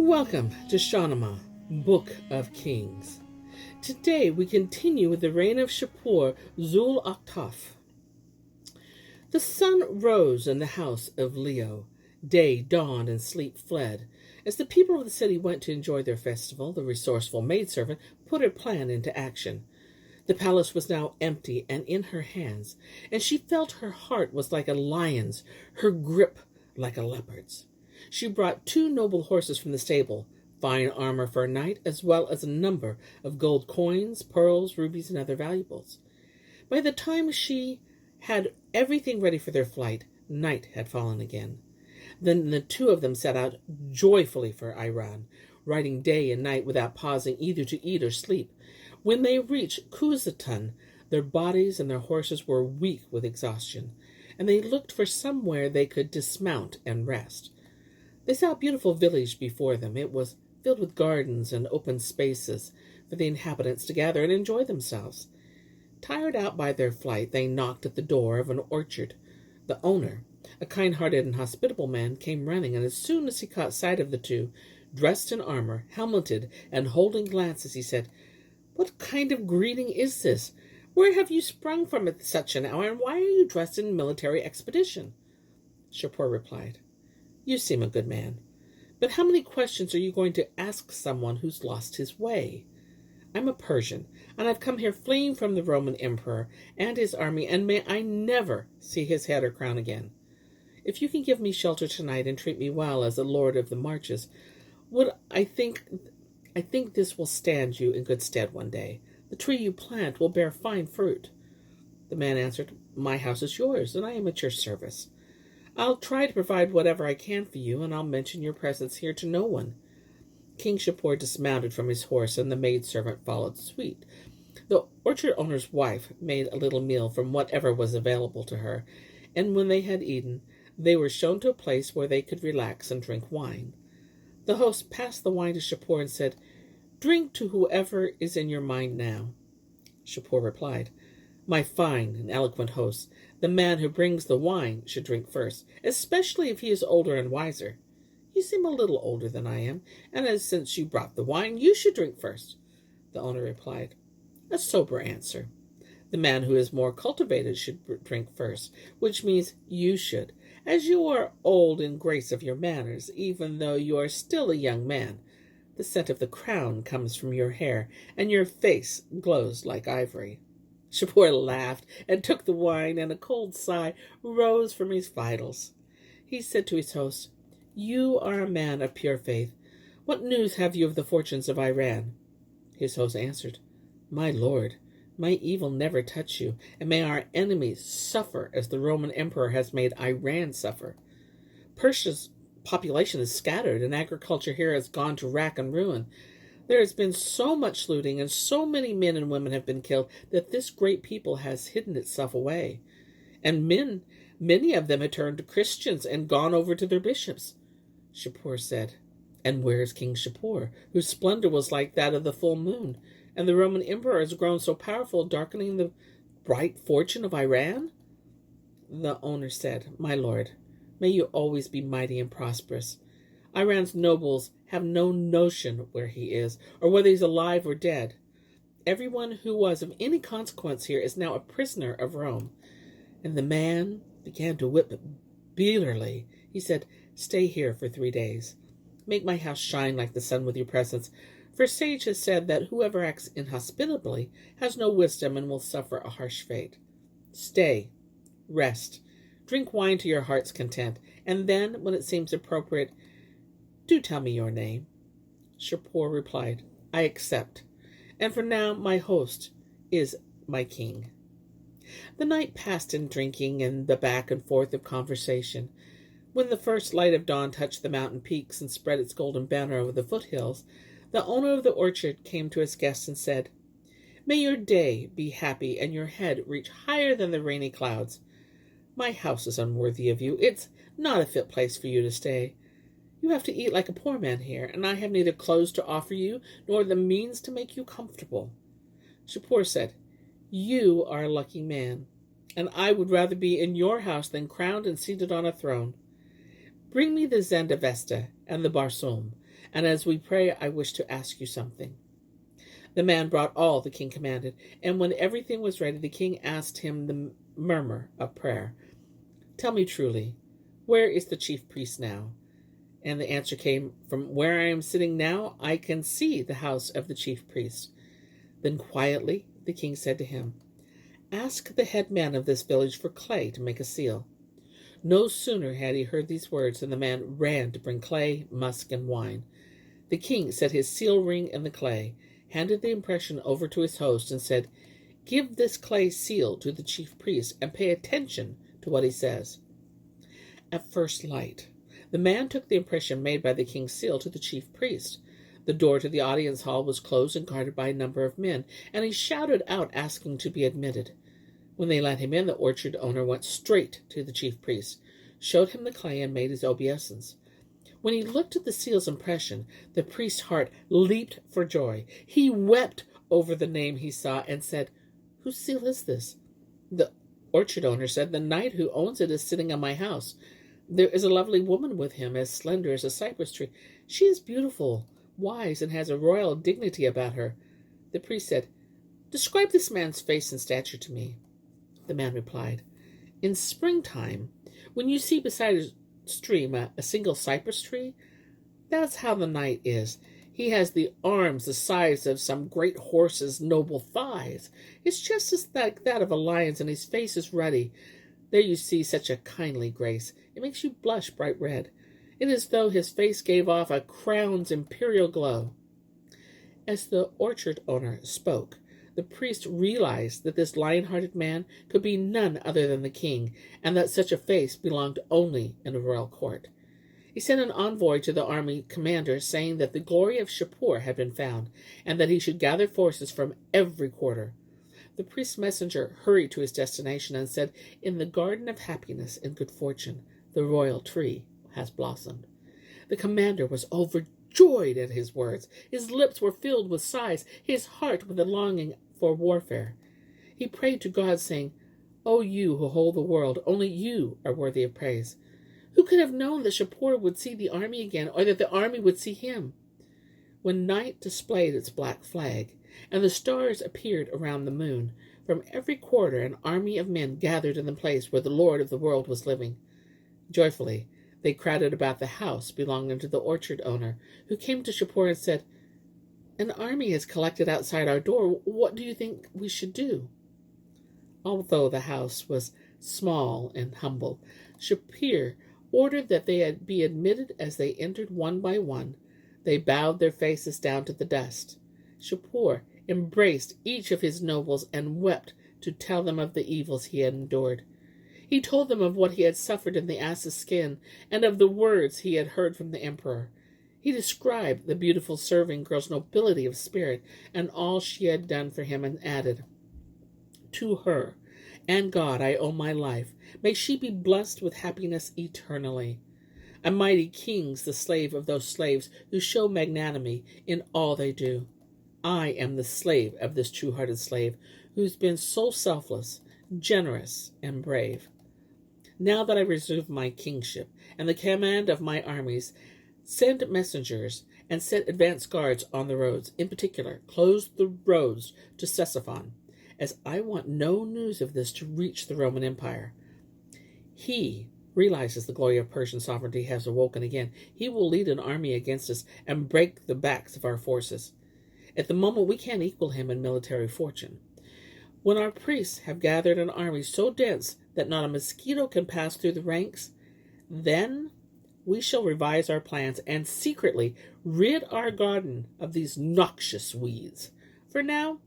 Welcome to Shahnameh, Book of Kings. Today we continue with the reign of Shapur Zu'l Aktaf. The sun rose in the house of Leo. Day dawned and sleep fled. As the people of the city went to enjoy their festival, the resourceful maidservant put her plan into action. The palace was now empty and in her hands, and she felt her heart was like a lion's, her grip like a leopard's. She brought 2 noble horses from the stable, fine armor for a knight, as well as a number of gold coins, pearls, rubies, and other valuables. By the time she had everything ready for their flight, night had fallen again. Then the 2 of them set out joyfully for Iran, riding day and night without pausing either to eat or sleep. When they reached Kuzatan, their bodies and their horses were weak with exhaustion, and they looked for somewhere they could dismount and rest. They saw a beautiful village before them. It was filled with gardens and open spaces for the inhabitants to gather and enjoy themselves. Tired out by their flight, they knocked at the door of an orchard. The owner, a kind-hearted and hospitable man, came running, and as soon as he caught sight of the 2, dressed in armor, helmeted, and holding lances, he said, "What kind of greeting is this? Where have you sprung from at such an hour, and why are you dressed in military expedition?" Shapur replied, "You seem a good man, but how many questions are you going to ask someone who's lost his way? I'm a Persian, and I've come here fleeing from the Roman emperor and his army, and may I never see his head or crown again. If you can give me shelter tonight and treat me well as a lord of the marches, I think this will stand you in good stead one day. The tree you plant will bear fine fruit." The man answered, "My house is yours, and I am at your service. I'll try to provide whatever I can for you, and I'll mention your presence here to no one." King Shapur dismounted from his horse, and the maidservant followed suit. The orchard owner's wife made a little meal from whatever was available to her, and when they had eaten, they were shown to a place where they could relax and drink wine. The host passed the wine to Shapur and said, "Drink to whoever is in your mind now." Shapur replied, "My fine and eloquent host, the man who brings the wine should drink first, especially if he is older and wiser. You seem a little older than I am, and since you brought the wine, you should drink first." The owner replied, "A sober answer. The man who is more cultivated should drink first, which means you should, as you are old in grace of your manners, even though you are still a young man. The scent of the crown comes from your hair, and your face glows like ivory." Shapur laughed and took the wine, and a cold sigh rose from his vitals. He said to his host, "You are a man of pure faith. What news have you of the fortunes of Iran?" His host answered, "My lord, my evil never touch you, and may our enemies suffer as the Roman emperor has made Iran suffer. Persia's population is scattered, and agriculture here has gone to rack and ruin. There has been so much looting, and so many men and women have been killed, that this great people has hidden itself away. And many of them have turned Christians and gone over to their bishops." Shapur said, "And where is King Shapur, whose splendor was like that of the full moon, and the Roman emperor has grown so powerful, darkening the bright fortune of Iran?" The owner said, "My lord, may you always be mighty and prosperous. Iran's nobles have no notion where he is, or whether he's alive or dead. Everyone who was of any consequence here is now a prisoner of Rome." And the man began to whip bitterly. He said, "Stay here for 3 days. Make my house shine like the sun with your presence, for sage has said that whoever acts inhospitably has no wisdom and will suffer a harsh fate. Stay, rest, drink wine to your heart's content, and then, when it seems appropriate, do tell me your name." Shapur replied, "I accept, and for now my host is my king." The night passed in drinking and the back and forth of conversation. When the first light of dawn touched the mountain peaks and spread its golden banner over the foothills, the owner of the orchard came to his guest and said, "May your day be happy and your head reach higher than the rainy clouds. My house is unworthy of you. It's not a fit place for you to stay. You have to eat like a poor man here, and I have neither clothes to offer you nor the means to make you comfortable." Shapur said, "You are a lucky man, and I would rather be in your house than crowned and seated on a throne. Bring me the zendavesta and the barsoum, and as we pray, I wish to ask you something." The man brought all the king commanded, and when everything was ready, the king asked him the murmur of prayer, "Tell me truly, where is the chief priest now?" And the answer came, "From where I am sitting now, I can see the house of the chief priest." Then quietly the king said to him, "Ask the head man of this village for clay to make a seal." No sooner had he heard these words than the man ran to bring clay, musk, and wine. The king set his seal ring in the clay, handed the impression over to his host, and said, "Give this clay seal to the chief priest, and pay attention to what he says." At first light, the man took the impression made by the king's seal to the chief priest. The door to the audience hall was closed and guarded by a number of men, and he shouted out asking to be admitted. When they let him in, the orchard owner went straight to the chief priest, showed him the clay, and made his obeisance. When he looked at the seal's impression, the priest's heart leaped for joy. He wept over the name he saw and said, "Whose seal is this?" The orchard owner said, "The knight who owns it is sitting in my house. There is a lovely woman with him, as slender as a cypress tree. She is beautiful, wise, and has a royal dignity about her." The priest said, "Describe this man's face and stature to me." The man replied, "In springtime, when you see beside a stream a single cypress tree, that's how the knight is. He has the arms the size of some great horse's noble thighs. His chest is like that of a lion's, and his face is ruddy. There you see such a kindly grace. It makes you blush bright red. It is as though his face gave off a crown's imperial glow." As the orchard owner spoke, the priest realized that this lion-hearted man could be none other than the king, and that such a face belonged only in a royal court. He sent an envoy to the army commander, saying that the glory of Shapur had been found, and that he should gather forces from every quarter. The priest's messenger hurried to his destination and said, "In the garden of happiness and good fortune, the royal tree has blossomed." The commander was overjoyed at his words. His lips were filled with sighs, his heart with a longing for warfare. He prayed to God, saying, "O you who hold the world, only you are worthy of praise. Who could have known that Shapur would see the army again, or that the army would see him?" When night displayed its black flag, and the stars appeared around the moon, from every quarter an army of men gathered in the place where the Lord of the world was living. Joyfully, they crowded about the house belonging to the orchard owner, who came to Shapur and said, "An army has collected outside our door. What do you think we should do?" Although the house was small and humble, Shapur ordered that they be admitted as they entered one by one. They bowed their faces down to the dust. Shapur embraced each of his nobles and wept to tell them of the evils he had endured. He told them of what he had suffered in the ass's skin, and of the words he had heard from the emperor. He described the beautiful serving girl's nobility of spirit and all she had done for him, and added, "To her and God I owe my life. May she be blessed with happiness eternally. A mighty king's the slave of those slaves who show magnanimity in all they do. I am the slave of this true-hearted slave, who's been so selfless, generous, and brave. Now that I resume my kingship and the command of my armies, send messengers and set advance guards on the roads. In particular, close the roads to Ctesiphon, as I want no news of this to reach the Roman Empire. He realizes the glory of Persian sovereignty has awoken again. He will lead an army against us and break the backs of our forces. At the moment, we can't equal him in military fortune. When our priests have gathered an army so dense that not a mosquito can pass through the ranks, then we shall revise our plans and secretly rid our garden of these noxious weeds. For now,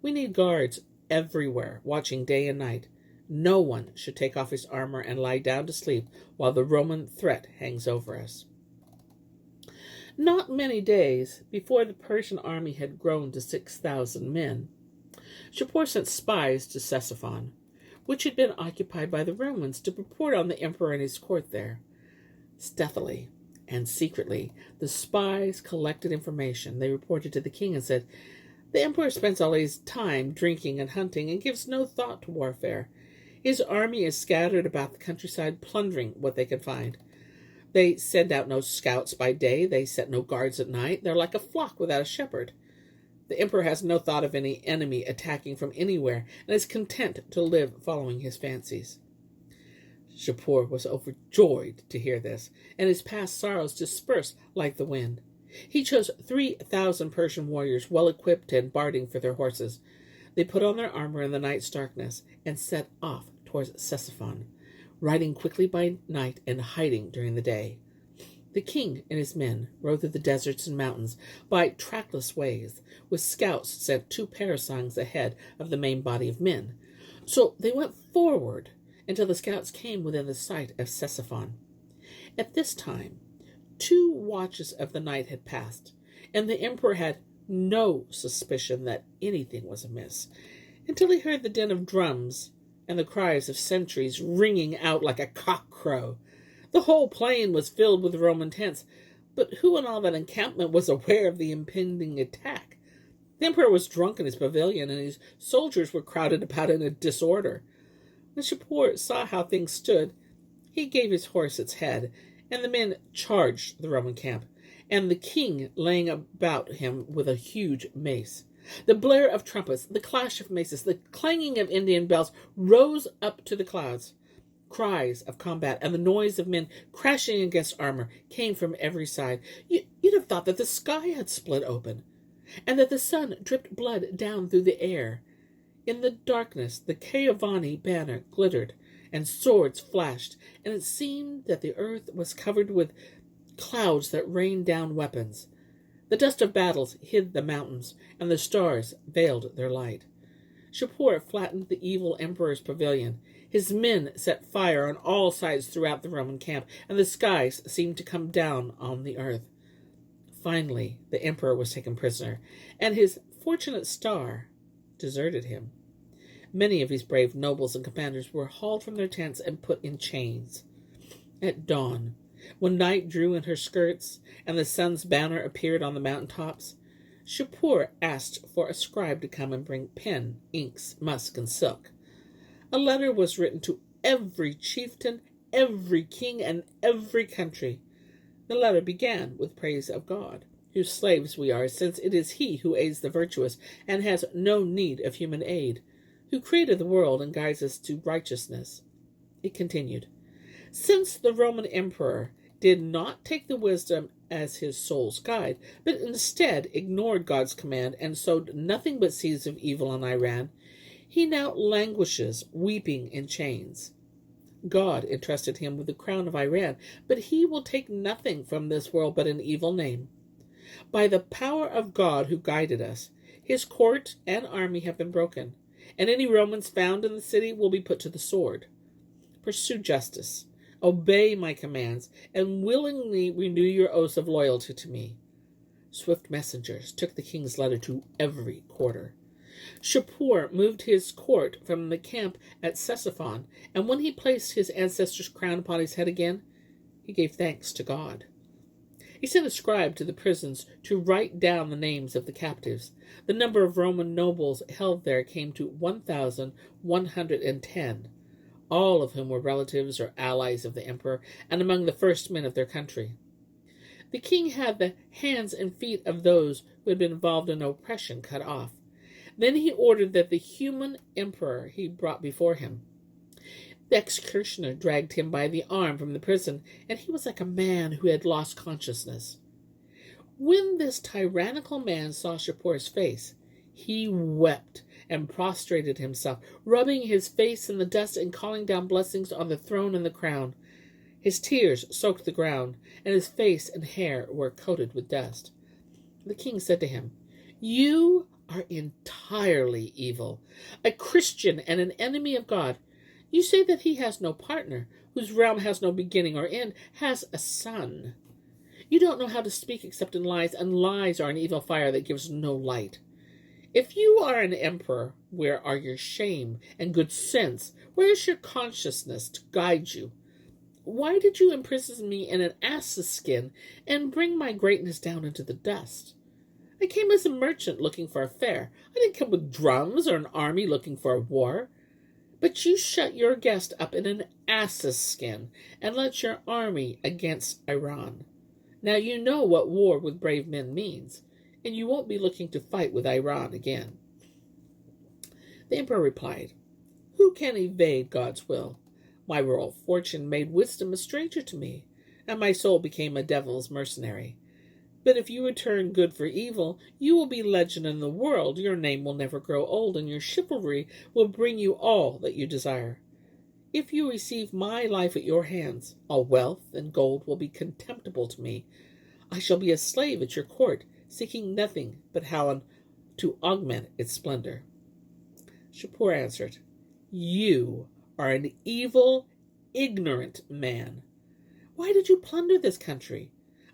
we need guards everywhere, watching day and night. No one should take off his armor and lie down to sleep while the Roman threat hangs over us." Not many days before the Persian army had grown to 6,000 men, Shapur sent spies to Ctesiphon, which had been occupied by the Romans, to report on the emperor and his court there. Stealthily and secretly, the spies collected information. They reported to the king and said, "The emperor spends all his time drinking and hunting and gives no thought to warfare. His army is scattered about the countryside, plundering what they can find. They send out no scouts by day. They set no guards at night. They're like a flock without a shepherd. The emperor has no thought of any enemy attacking from anywhere and is content to live following his fancies. Shapur was overjoyed to hear this, and his past sorrows dispersed like the wind. He chose 3,000 Persian warriors, well equipped and barding for their horses. They put on their armor in the night's darkness and set off towards Ctesiphon, riding quickly by night and hiding during the day. The king and his men rode through the deserts and mountains by trackless ways, with scouts sent 2 parasangs ahead of the main body of men. So they went forward until the scouts came within the sight of Ctesiphon. At this time, 2 watches of the night had passed, and the emperor had no suspicion that anything was amiss, until he heard the din of drums and the cries of sentries ringing out like a cock-crow. The whole plain was filled with Roman tents, but who in all that encampment was aware of the impending attack? The emperor was drunk in his pavilion, and his soldiers were crowded about in a disorder. When Shapur saw how things stood, he gave his horse its head, and the men charged the Roman camp, and the king laying about him with a huge mace. The blare of trumpets, the clash of maces, the clanging of Indian bells rose up to the clouds. Cries of combat and the noise of men crashing against armor came from every side. You'd have thought that the sky had split open, and that the sun dripped blood down through the air. In the darkness, the Kayavani banner glittered, and swords flashed, and it seemed that the earth was covered with clouds that rained down weapons. The dust of battles hid the mountains, and the stars veiled their light. Shapur flattened the evil emperor's pavilion. His men set fire on all sides throughout the Roman camp, and the skies seemed to come down on the earth. Finally, the emperor was taken prisoner, and his fortunate star deserted him. Many of his brave nobles and commanders were hauled from their tents and put in chains. At dawn, when night drew in her skirts, and the sun's banner appeared on the mountain tops, Shapur asked for a scribe to come and bring pen, inks, musk, and silk. A letter was written to every chieftain, every king, and every country. The letter began with praise of God, whose slaves we are, since it is He who aids the virtuous and has no need of human aid, who created the world and guides us to righteousness. It continued, since the Roman emperor did not take the wisdom as his soul's guide, but instead ignored God's command and sowed nothing but seeds of evil in Iran, he now languishes, weeping in chains. God entrusted him with the crown of Iran, but he will take nothing from this world but an evil name. By the power of God who guided us, his court and army have been broken, and any Romans found in the city will be put to the sword. Pursue justice, obey my commands, and willingly renew your oaths of loyalty to me. Swift messengers took the king's letter to every quarter. Shapur moved his court from the camp at Ctesiphon, and when he placed his ancestor's crown upon his head again, he gave thanks to God. He sent a scribe to the prisons to write down the names of the captives. The number of Roman nobles held there came to 1,110, all of whom were relatives or allies of the emperor, and among the first men of their country. The king had the hands and feet of those who had been involved in oppression cut off. Then he ordered that the human emperor he brought before him. The executioner dragged him by the arm from the prison, and he was like a man who had lost consciousness. When this tyrannical man saw Shapur's face, he wept and prostrated himself, rubbing his face in the dust and calling down blessings on the throne and the crown. His tears soaked the ground, and his face and hair were coated with dust. The king said to him, "You are entirely evil, a Christian and an enemy of God. You say that he has no partner, whose realm has no beginning or end, has a son. You don't know how to speak except in lies, and lies are an evil fire that gives no light. If you are an emperor, where are your shame and good sense? Where is your consciousness to guide you? Why did you imprison me in an ass's skin and bring my greatness down into the dust? I came as a merchant looking for a fare. I didn't come with drums or an army looking for a war. But you shut your guest up in an ass's skin and led your army against Iran. Now you know what war with brave men means, and you won't be looking to fight with Iran again." The emperor replied, "Who can evade God's will? My royal fortune made wisdom a stranger to me, and my soul became a devil's mercenary. But if you return good for evil, you will be legend in the world, your name will never grow old, and your chivalry will bring you all that you desire. If you receive my life at your hands, all wealth and gold will be contemptible to me. I shall be a slave at your court, seeking nothing but how to augment its splendor." Shapur answered, "You are an evil, ignorant man. Why did you plunder this country?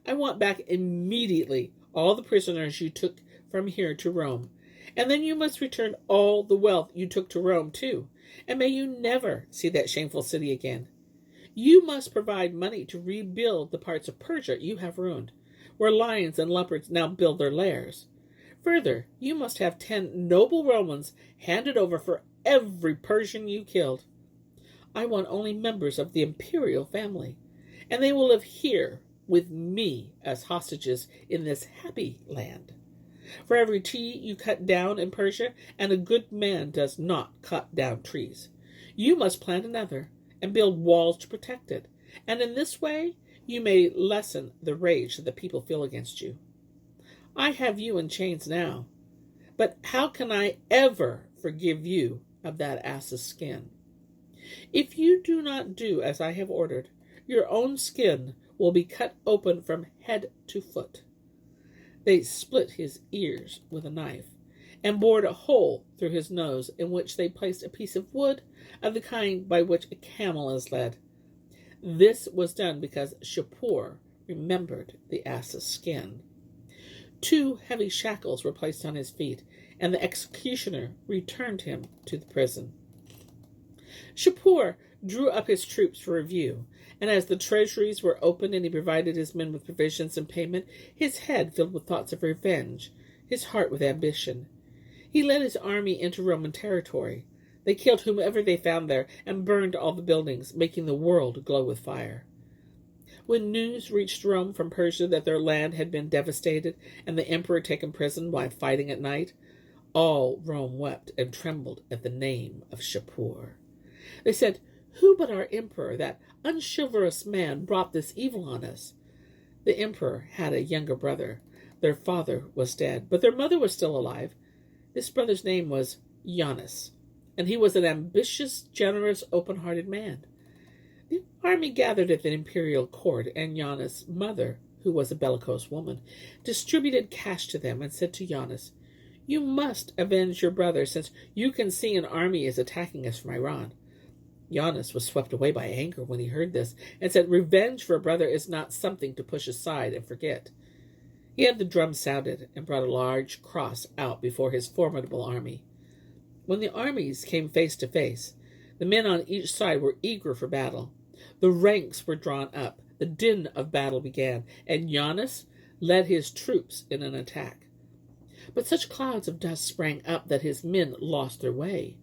I want back immediately all the prisoners you took from here to Rome, and then you must return all the wealth you took to Rome too, and may you never see that shameful city again. You must provide money to rebuild the parts of Persia you have ruined, where lions and leopards now build their lairs. Further, you must have 10 noble Romans handed over for every Persian you killed. I want only members of the imperial family, and they will live here with me as hostages in this happy land. For every tree you cut down in Persia, and a good man does not cut down trees, you must plant another and build walls to protect it, and in this way you may lessen the rage that the people feel against you. I have you in chains now, but how can I ever forgive you of that ass's skin? If you do not do as I have ordered, your own skin will be cut open from head to foot." They split his ears with a knife and bored a hole through his nose, in which they placed a piece of wood of the kind by which a camel is led. This was done because Shapur remembered the ass's skin. 2 heavy shackles were placed on his feet, and the executioner returned him to the prison. Shapur drew up his troops for review, and as the treasuries were opened and he provided his men with provisions and payment, his head filled with thoughts of revenge, his heart with ambition. He led his army into Roman territory. They killed whomever they found there and burned all the buildings, making the world glow with fire. When news reached Rome from Persia that their land had been devastated and the emperor taken prisoner while fighting at night, all Rome wept and trembled at the name of Shapur. They said, "Who but our emperor, that unchivalrous man, brought this evil on us?" The emperor had a younger brother. Their father was dead, but their mother was still alive. This brother's name was Giannis, and he was an ambitious, generous, open-hearted man. The army gathered at the imperial court, and Giannis' mother, who was a bellicose woman, distributed cash to them and said to Giannis, "You must avenge your brother, since you can see an army is attacking us from Iran." Giannis was swept away by anger when he heard this, and said, "Revenge for a brother is not something to push aside and forget." He had the drum sounded and brought a large cross out before his formidable army. When the armies came face to face, the men on each side were eager for battle. The ranks were drawn up, the din of battle began, and Giannis led his troops in an attack. But such clouds of dust sprang up that his men lost their way.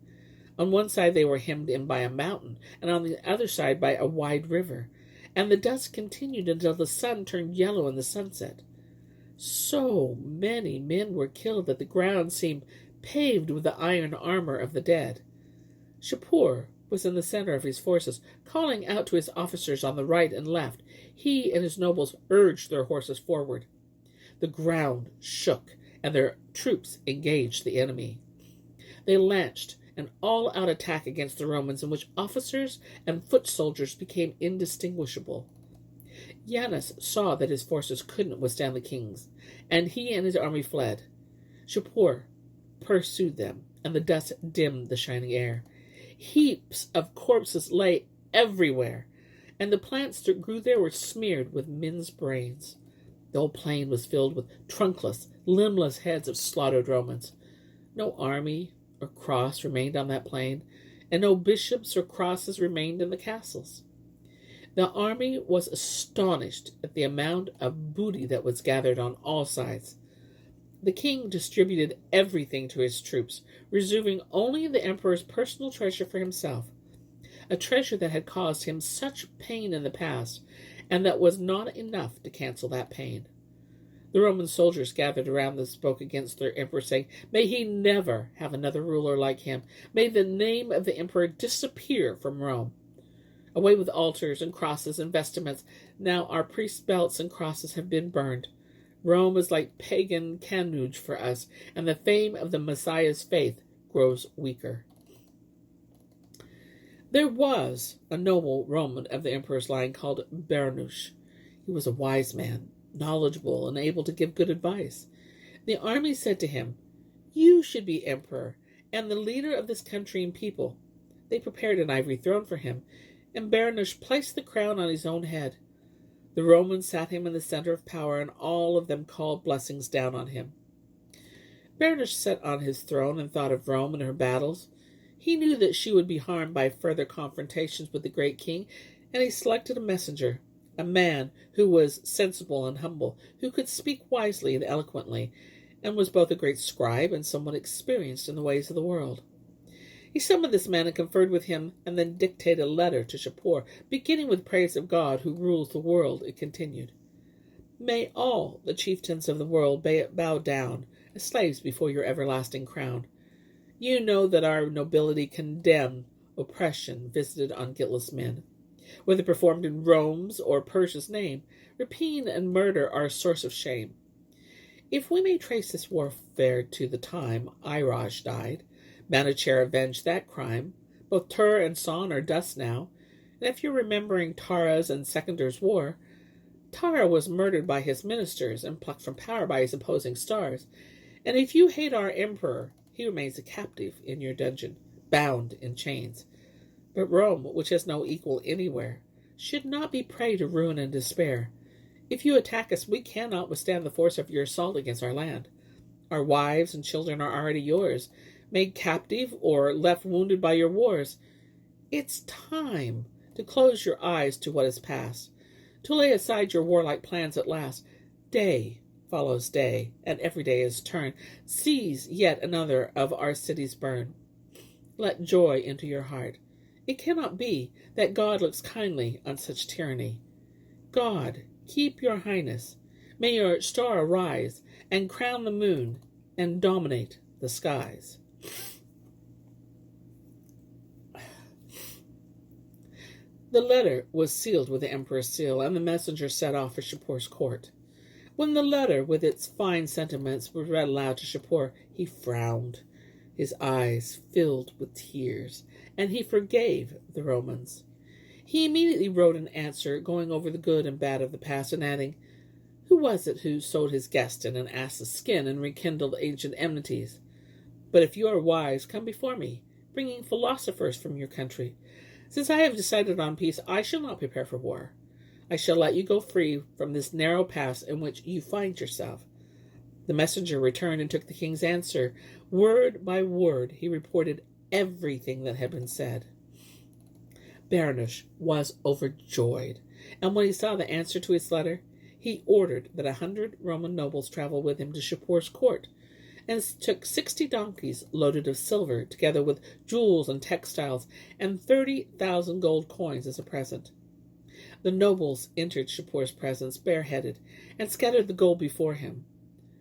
On one side they were hemmed in by a mountain, and on the other side by a wide river, and the dust continued until the sun turned yellow in the sunset. So many men were killed that the ground seemed paved with the iron armor of the dead. Shapur was in the center of his forces, calling out to his officers on the right and left. He and his nobles urged their horses forward. The ground shook, and their troops engaged the enemy. They launched an all-out attack against the Romans, in which officers and foot soldiers became indistinguishable. Giannis saw that his forces couldn't withstand the kings, and he and his army fled. Shapur pursued them, and the dust dimmed the shining air. Heaps of corpses lay everywhere, and the plants that grew there were smeared with men's brains. The whole plain was filled with trunkless, limbless heads of slaughtered Romans. No army or cross remained on that plain, and no bishops or crosses remained in the castles. The army was astonished at the amount of booty that was gathered on all sides. The king distributed everything to his troops, reserving only the emperor's personal treasure for himself, a treasure that had caused him such pain in the past, and that was not enough to cancel that pain. The Roman soldiers gathered around and spoke against their emperor, saying, "May he never have another ruler like him. May the name of the emperor disappear from Rome. Away with altars and crosses and vestments. Now our priests' belts and crosses have been burned. Rome is like pagan Carnage for us, and the fame of the Messiah's faith grows weaker." There was a noble Roman of the emperor's line called Bernush. He was a wise man, knowledgeable, and able to give good advice. The army said to him, "You should be emperor and the leader of this country and people." They prepared an ivory throne for him, and Bernush placed the crown on his own head. The Romans sat him in the center of power, and all of them called blessings down on him. Bernush sat on his throne and thought of Rome and her battles. He knew that she would be harmed by further confrontations with the great king, and he selected a messenger, a man who was sensible and humble, who could speak wisely and eloquently, and was both a great scribe and somewhat experienced in the ways of the world. He summoned this man and conferred with him, and then dictated a letter to Shapur, beginning with praise of God who rules the world. It continued, "May all the chieftains of the world bow down as slaves before your everlasting crown. You know that our nobility condemn oppression visited on guiltless men. Whether performed in Rome's or Persia's name, rapine and murder are a source of shame. If we may trace this warfare to the time Iraj died, Manacher avenged that crime. Both Tur and Son are dust now, and if you're remembering Tara's and Secondar's war, Tara was murdered by his ministers and plucked from power by his opposing stars. And if you hate our emperor, he remains a captive in your dungeon, bound in chains. But Rome, which has no equal anywhere, should not be prey to ruin and despair. If you attack us, we cannot withstand the force of your assault against our land. Our wives and children are already yours, made captive or left wounded by your wars. It's time to close your eyes to what is past, to lay aside your warlike plans at last. Day follows day, and every day is turn. Seize yet another of our cities burn. Let joy into your heart. It cannot be that God looks kindly on such tyranny. God, keep your highness. May your star arise and crown the moon and dominate the skies." The letter was sealed with the emperor's seal, and the messenger set off for Shapur's court. When the letter, with its fine sentiments, was read aloud to Shapur, he frowned. His eyes filled with tears, and he forgave the Romans. He immediately wrote an answer, going over the good and bad of the past, and adding, "Who was it who sold his guest in an ass's skin and rekindled ancient enmities? But if you are wise, come before me, bringing philosophers from your country. Since I have decided on peace, I shall not prepare for war. I shall let you go free from this narrow pass in which you find yourself." The messenger returned and took the king's answer. Word by word, he reported everything that had been said. Bernush was overjoyed, and when he saw the answer to his letter, he ordered that 100 Roman nobles travel with him to Shapur's court, and took 60 donkeys loaded of silver, together with jewels and textiles, and 30,000 gold coins as a present. The nobles entered Shapur's presence bareheaded, and scattered the gold before him.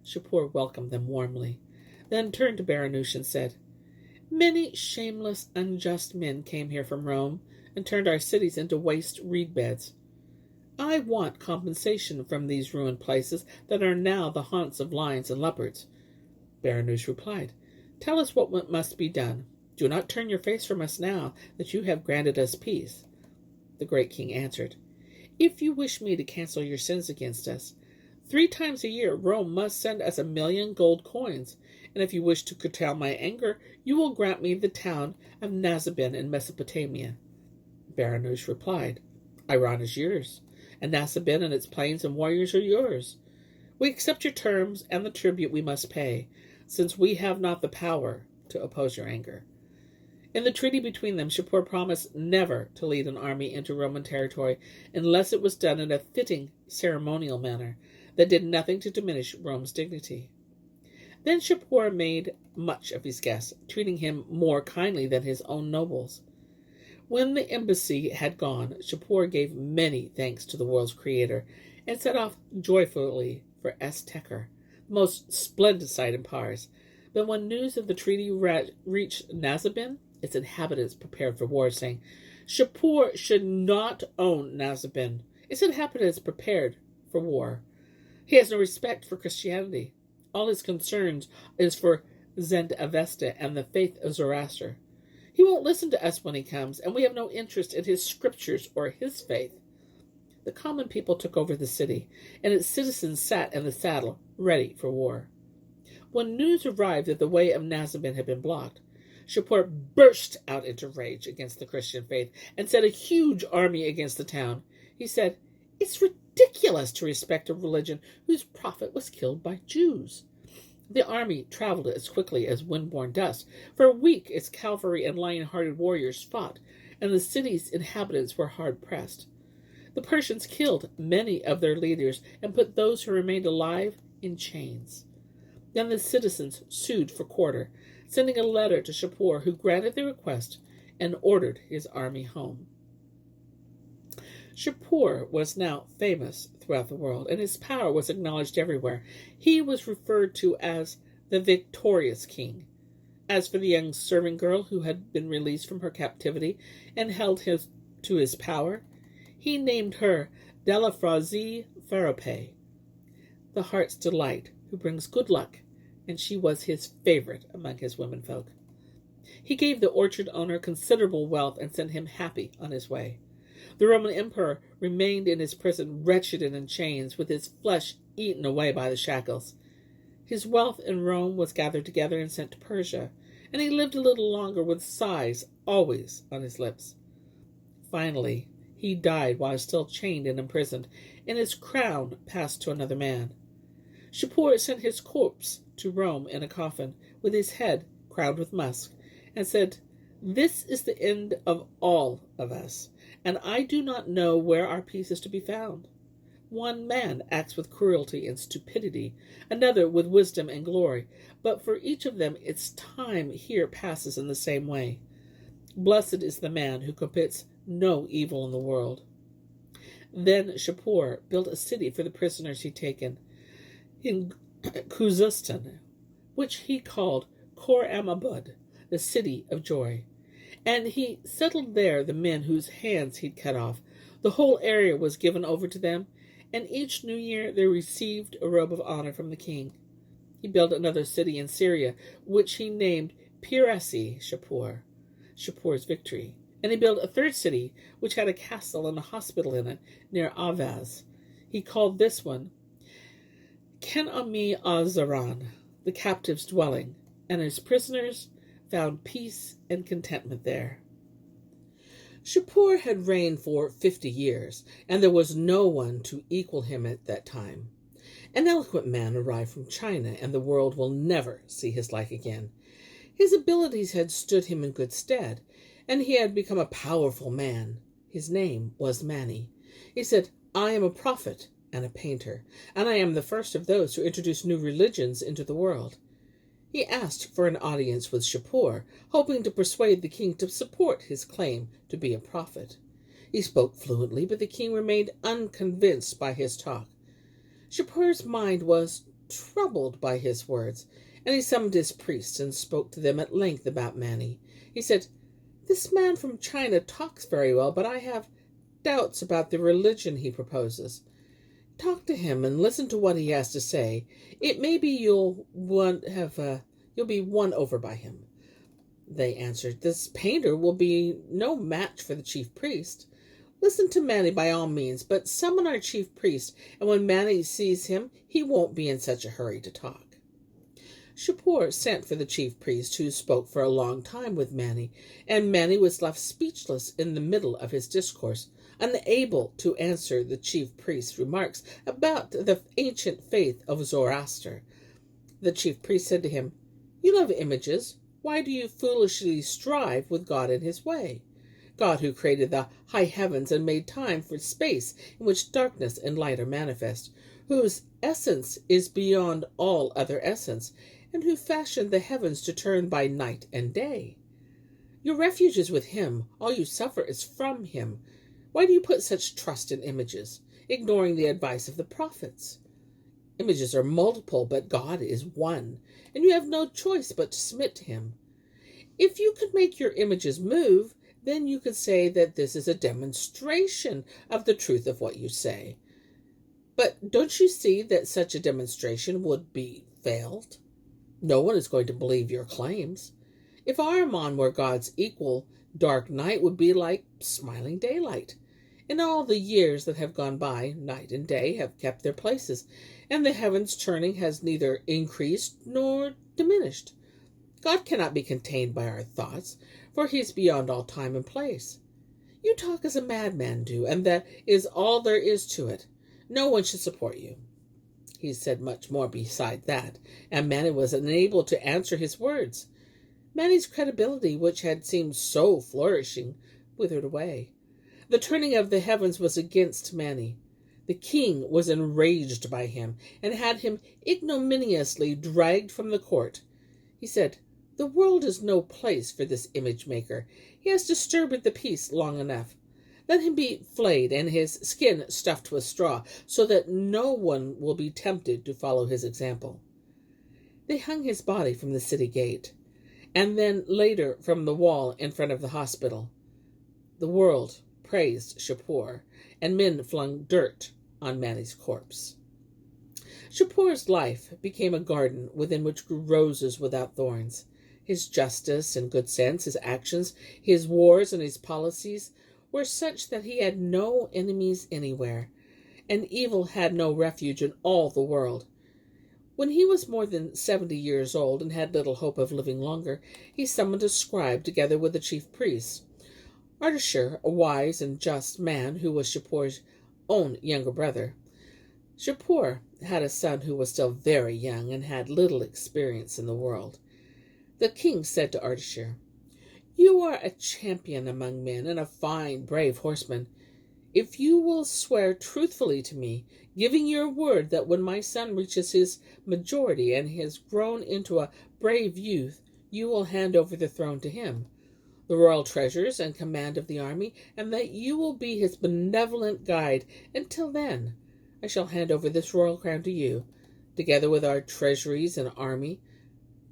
Shapur welcomed them warmly, then turned to Bernush and said, "Many shameless, unjust men came here from Rome, and turned our cities into waste reed beds. I want compensation from these ruined places that are now the haunts of lions and leopards." Bernush replied, "Tell us what must be done. Do not turn your face from us now that you have granted us peace." The great king answered, "If you wish me to cancel your sins against us, 3 times a year Rome must send us 1,000,000 gold coins, and if you wish to curtail my anger, you will grant me the town of Nazabin in Mesopotamia." Bernush replied, "Iran is yours, and Nazabin and its plains and warriors are yours. We accept your terms and the tribute we must pay, since we have not the power to oppose your anger." In the treaty between them, Shapur promised never to lead an army into Roman territory unless it was done in a fitting ceremonial manner that did nothing to diminish Rome's dignity. Then Shapur made much of his guest, treating him more kindly than his own nobles. When the embassy had gone, Shapur gave many thanks to the world's creator, and set off joyfully for Es-Teker, the most splendid sight in Pars. But when news of the treaty reached Nazabin, its inhabitants prepared for war, saying, Shapur should not own Nazabin. Its inhabitants prepared for war. He has no respect for Christianity. All his concerns is for Zend Avesta and the faith of Zoroaster. He won't listen to us when he comes, and we have no interest in his scriptures or his faith. The common people took over the city, and its citizens sat in the saddle, ready for war. When news arrived that the way of Nazabin had been blocked, Shapur burst out into rage against the Christian faith and sent a huge army against the town. He said, It's ridiculous to respect a religion whose prophet was killed by Jews. The army traveled as quickly as wind-borne dust. For a week its cavalry and lion-hearted warriors fought, and the city's inhabitants were hard-pressed. The Persians killed many of their leaders and put those who remained alive in chains. Then the citizens sued for quarter, sending a letter to Shapur, who granted the request and ordered his army home. Shapur was now famous throughout the world, and his power was acknowledged everywhere. He was referred to as the victorious king. As for the young servant girl who had been released from her captivity and held to his power, he named her Delafrazie Farope, the heart's delight, who brings good luck, and she was his favorite among his womenfolk. He gave the orchard owner considerable wealth and sent him happy on his way. The Roman emperor remained in his prison, wretched and in chains, with his flesh eaten away by the shackles. His wealth in Rome was gathered together and sent to Persia, and he lived a little longer with sighs always on his lips. Finally, he died while still chained and imprisoned, and his crown passed to another man. Shapur sent his corpse to Rome in a coffin, with his head crowned with musk, and said, This is the end of all of us, and I do not know where our peace is to be found. One man acts with cruelty and stupidity, another with wisdom and glory, but for each of them its time here passes in the same way. Blessed is the man who commits no evil in the world. Then Shapur built a city for the prisoners he'd taken in Khuzestan, which he called Kor Amabud, the city of joy. And he settled there the men whose hands he'd cut off. The whole area was given over to them, and each new year they received a robe of honor from the king. He built another city in Syria, which he named Pirasi Shapur, Shapur's victory. And he built a third city, which had a castle and a hospital in it, near Avaz. He called this one Ken-Ami Azaran, the captive's dwelling, and his prisoners found peace and contentment there. Shapur had reigned for 50 years, and there was no one to equal him at that time. An eloquent man arrived from China, and the world will never see his like again. His abilities had stood him in good stead, and he had become a powerful man. His name was Mani. He said, I am a prophet and a painter, and I am the first of those who introduce new religions into the world. He asked for an audience with Shapur, hoping to persuade the king to support his claim to be a prophet. He spoke fluently, but the king remained unconvinced by his talk. Shapur's mind was troubled by his words, and he summoned his priests and spoke to them at length about Mani. He said, This man from China talks very well, but I have doubts about the religion he proposes. Talk to him and listen to what he has to say. It may be you'll be won over by him. They answered, This painter will be no match for the chief priest. Listen to Mani by all means, but summon our chief priest, and when Mani sees him, he won't be in such a hurry to talk. Shapur sent for the chief priest, who spoke for a long time with Mani, and Mani was left speechless in the middle of his discourse, unable to answer the chief priest's remarks about the ancient faith of Zoroaster. The chief priest said to him, You love images. Why do you foolishly strive with God in his way? God, who created the high heavens and made time for space in which darkness and light are manifest, whose essence is beyond all other essence, and who fashioned the heavens to turn by night and day. Your refuge is with him. All you suffer is from him. Why do you put such trust in images, ignoring the advice of the prophets? Images are multiple, but God is one, and you have no choice but to submit to him. If you could make your images move, then you could say that this is a demonstration of the truth of what you say. But don't you see that such a demonstration would be failed? No one is going to believe your claims. If Ahriman were God's equal, dark night would be like smiling daylight. In all the years that have gone by, night and day have kept their places, and the heavens' turning has neither increased nor diminished. God cannot be contained by our thoughts, for he is beyond all time and place. You talk as a madman do, and that is all there is to it. No one should support you. He said much more beside that, and Manny was unable to answer his words. Manny's credibility, which had seemed so flourishing, withered away. The turning of the heavens was against Manny. The king was enraged by him, and had him ignominiously dragged from the court. He said, "The world is no place for this image-maker. He has disturbed the peace long enough. Let him be flayed and his skin stuffed with straw, so that no one will be tempted to follow his example." They hung his body from the city gate, and then later from the wall in front of the hospital. The world praised Shapur, and men flung dirt on Manny's corpse. Shapur's life became a garden within which grew roses without thorns. His justice and good sense, his actions, his wars, and his policies were such that he had no enemies anywhere, and evil had no refuge in all the world. When he was more than 70 years old and had little hope of living longer, he summoned a scribe together with the chief priests. Ardashir, a wise and just man who was Shapur's own younger brother. Shapur had a son who was still very young and had little experience in the world. The king said to Ardashir, "You are a champion among men and a fine, brave horseman. If you will swear truthfully to me, giving your word that when my son reaches his majority and has grown into a brave youth, you will hand over the throne to him, the royal treasures and command of the army, and that you will be his benevolent guide. Until then, I shall hand over this royal crown to you, together with our treasuries and army."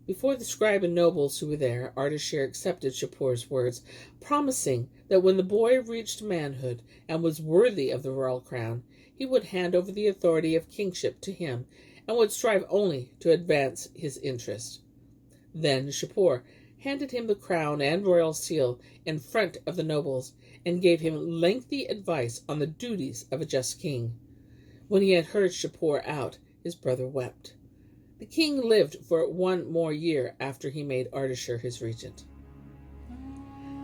Before the scribe and nobles who were there, Ardashir accepted Shapur's words, promising that when the boy reached manhood and was worthy of the royal crown, he would hand over the authority of kingship to him and would strive only to advance his interest. Then Shapur handed him the crown and royal seal in front of the nobles, and gave him lengthy advice on the duties of a just king. When he had heard Shapur out, his brother wept. The king lived for 1 more year after he made Ardashir his regent.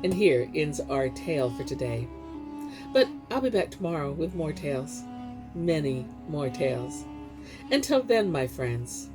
And here ends our tale for today. But I'll be back tomorrow with more tales. Many more tales. Until then, my friends,